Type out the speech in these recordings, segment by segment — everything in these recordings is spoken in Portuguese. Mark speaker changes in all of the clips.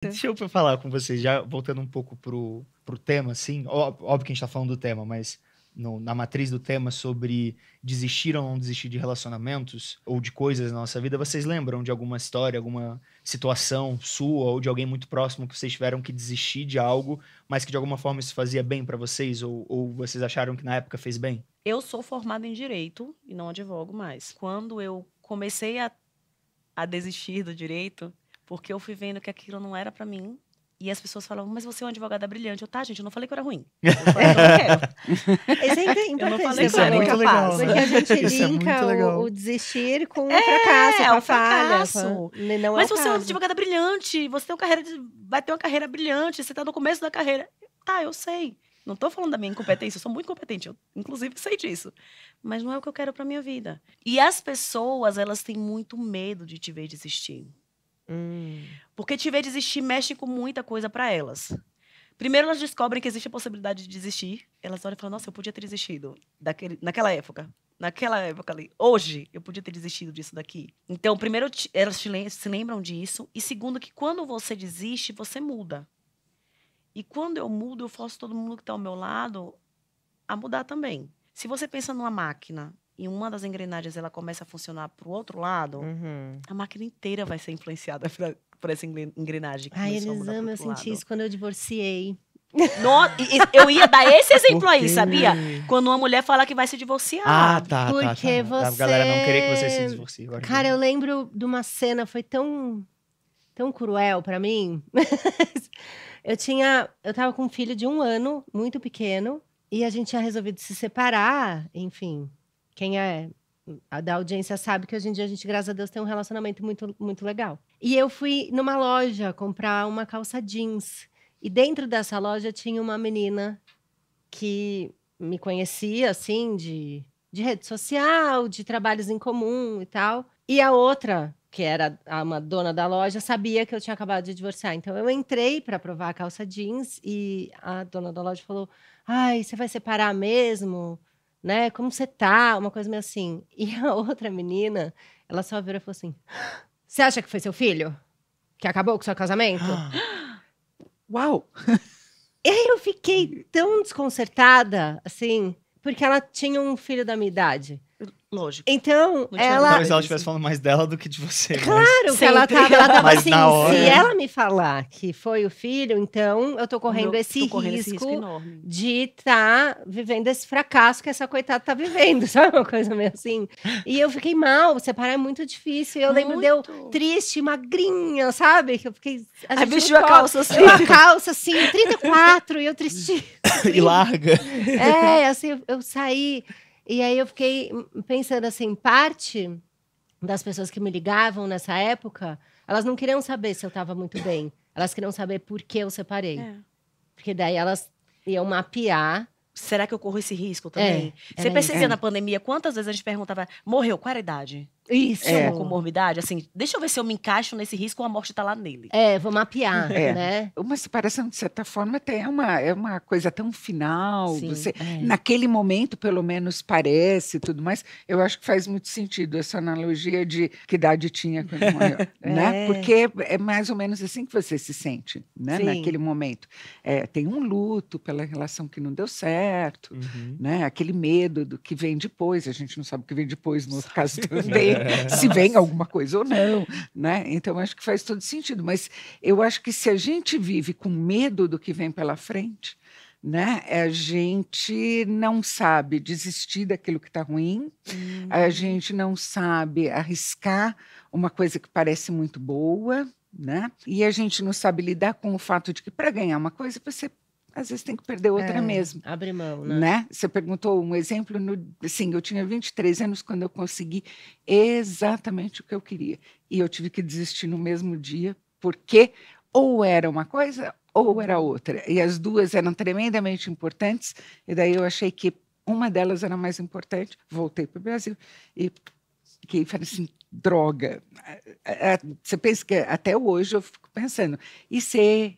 Speaker 1: Deixa eu falar com vocês, já voltando um pouco pro tema, assim, óbvio que a gente tá falando do tema, mas na matriz do tema sobre desistir ou não desistir de relacionamentos ou de coisas na nossa vida, vocês lembram de alguma história, alguma situação sua ou de alguém muito próximo que vocês tiveram que desistir de algo, mas que de alguma forma isso fazia bem pra vocês ou vocês acharam que na época fez bem?
Speaker 2: Eu sou formada em Direito e não advogo mais. Quando eu comecei a desistir do direito, porque eu fui vendo que aquilo não era pra mim, e as pessoas falavam, mas você é uma advogada brilhante. Tá, gente, eu não falei que eu era ruim. Eu falei que eu não quero.
Speaker 3: É sempre importante.
Speaker 2: Eu não falei
Speaker 1: Isso é muito legal,
Speaker 3: Porque a gente
Speaker 1: Isso é muito
Speaker 3: linka
Speaker 1: legal.
Speaker 3: o desistir com o fracasso, com
Speaker 2: o
Speaker 3: a falha.
Speaker 2: fracasso.
Speaker 3: Não
Speaker 2: Mas
Speaker 3: é o
Speaker 2: você é uma
Speaker 3: caso.
Speaker 2: advogada brilhante, você tem uma carreira vai ter uma carreira brilhante, você tá no começo da carreira. Tá, eu sei. Não tô falando da minha incompetência, eu sou muito competente, eu inclusive sei disso. Mas não é o que eu quero pra minha vida. E as pessoas, elas têm muito medo de te ver desistir. Porque te ver desistir mexe com muita coisa pra elas. Primeiro, elas descobrem que existe a possibilidade de desistir. Elas olham e falam, nossa, eu podia ter desistido naquela época. Naquela época ali. Hoje, eu podia ter desistido disso daqui. Então, primeiro, elas se lembram disso. E segundo, que quando você desiste, você muda. E quando eu mudo, eu forço todo mundo que está ao meu lado a mudar também. Se você pensa numa máquina e uma das engrenagens ela começa a funcionar para o outro lado, a máquina inteira vai ser influenciada por essa engrenagem.
Speaker 3: Ai, eles amam, eu senti isso quando eu divorciei.
Speaker 2: Eu ia dar esse exemplo aí, sabia? Quando uma mulher fala que vai se divorciar.
Speaker 1: Ah, tá.
Speaker 3: Porque você...
Speaker 1: A galera não queria que você se divorcie. Agora
Speaker 3: Cara, eu lembro de uma cena, foi tão cruel pra mim. Eu tava com um filho de 1 ano, muito pequeno, e a gente tinha resolvido se separar, enfim. Quem é da audiência sabe que hoje em dia a gente, graças a Deus, tem um relacionamento muito, muito legal. E eu fui numa loja comprar uma calça jeans. E dentro dessa loja tinha uma menina que me conhecia, assim, de rede social, de trabalhos em comum e tal. E a outra, que era uma dona da loja, sabia que eu tinha acabado de divorciar. Então, eu entrei para provar a calça jeans e a dona da loja falou, ai, você vai separar mesmo? Né? Como você tá? Uma coisa meio assim. E a outra menina, ela só virou e falou assim, você acha que foi seu filho? Que acabou com o seu casamento?
Speaker 4: Uau!
Speaker 3: E aí eu fiquei tão desconcertada, assim, porque ela tinha um filho da minha idade.
Speaker 2: Lógico.
Speaker 3: Então,
Speaker 1: Talvez ela estivesse falando mais dela do que de você.
Speaker 3: Claro que ela tava
Speaker 1: Mas
Speaker 3: assim,
Speaker 1: na hora...
Speaker 3: se ela me falar que foi o filho, então eu tô correndo esse risco
Speaker 2: enorme
Speaker 3: de estar vivendo esse fracasso que essa coitada tá vivendo, sabe? Uma coisa meio assim. E eu fiquei mal, separar é muito difícil. E eu lembro de eu triste, magrinha, sabe? Que eu fiquei...
Speaker 2: Aí vestiu a calça assim.
Speaker 3: Uma calça assim, 34, e eu tristinha.
Speaker 1: E larga.
Speaker 3: Assim, eu saí... E aí eu fiquei pensando assim, parte das pessoas que me ligavam nessa época, elas não queriam saber se eu estava muito bem. Elas queriam saber por que eu separei. Porque daí elas iam mapear.
Speaker 2: Será que eu corro esse risco também? Você percebia na pandemia, quantas vezes a gente perguntava, morreu, qual era a idade?
Speaker 3: Isso.
Speaker 2: Uma comorbidade, assim, deixa eu ver se eu me encaixo nesse risco ou a morte tá lá nele.
Speaker 3: Vou mapear, né?
Speaker 4: Uma separação, de certa forma, até é uma coisa tão final. Sim, naquele momento, pelo menos, parece e tudo mais. Eu acho que faz muito sentido essa analogia de que idade tinha quando morreu. Né? Porque é mais ou menos assim que você se sente, né? Naquele momento. Tem um luto pela relação que não deu certo, né? Aquele medo do que vem depois. A gente não sabe o que vem depois, no outro caso também. Se vem alguma coisa ou não, né? Então, acho que faz todo sentido. Mas eu acho que se a gente vive com medo do que vem pela frente, né? A gente não sabe desistir daquilo que está ruim, a gente não sabe arriscar uma coisa que parece muito boa, né? E a gente não sabe lidar com o fato de que para ganhar uma coisa você às vezes tem que perder outra mesmo.
Speaker 3: Abre mão, né?
Speaker 4: Você perguntou um exemplo, assim, eu tinha 23 anos quando eu consegui exatamente o que eu queria. E eu tive que desistir no mesmo dia, porque ou era uma coisa ou era outra. E as duas eram tremendamente importantes, e daí eu achei que uma delas era mais importante, voltei para o Brasil e falei assim, droga. Você pensa que até hoje eu fico pensando, e ser,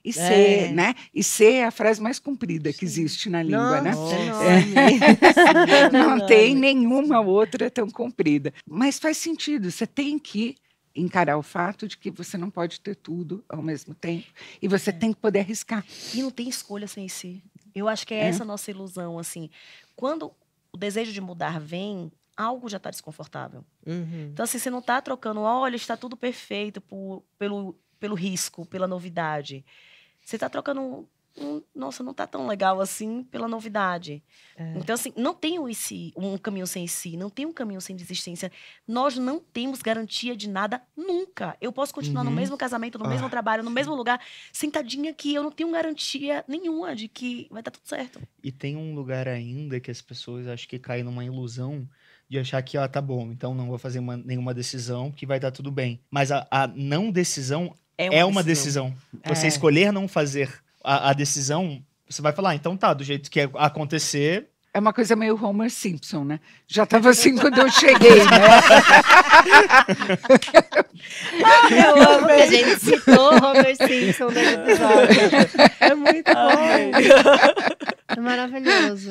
Speaker 4: né? E ser é a frase mais comprida que existe na língua, né? Não tem nenhuma outra tão comprida. Mas faz sentido, você tem que encarar o fato de que você não pode ter tudo ao mesmo tempo e você tem que poder arriscar.
Speaker 2: E não tem escolha sem si. Eu acho que é essa a nossa ilusão, assim. Quando o desejo de mudar vem, algo já está desconfortável. Então, assim, você não está trocando, olha, está tudo perfeito pelo risco, pela novidade. Você está trocando nossa, não está tão legal assim pela novidade. Então, assim, não tem um caminho sem si, não tem um caminho sem desistência. Nós não temos garantia de nada nunca. Eu posso continuar no mesmo casamento, no mesmo trabalho, no mesmo lugar, sentadinha aqui. Eu não tenho garantia nenhuma de que vai dar tudo certo.
Speaker 1: E tem um lugar ainda que as pessoas acho que caem numa ilusão de achar que, tá bom, então não vou fazer nenhuma decisão, que vai dar tudo bem. Mas a não decisão é uma decisão. Você escolher não fazer a decisão, você vai falar, então tá, do jeito que acontecer...
Speaker 4: É uma coisa meio Homer Simpson, né? Já estava assim quando eu cheguei, né?
Speaker 3: Eu amo que a gente citou Homer Simpson nesse episódio. É muito bom. É maravilhoso.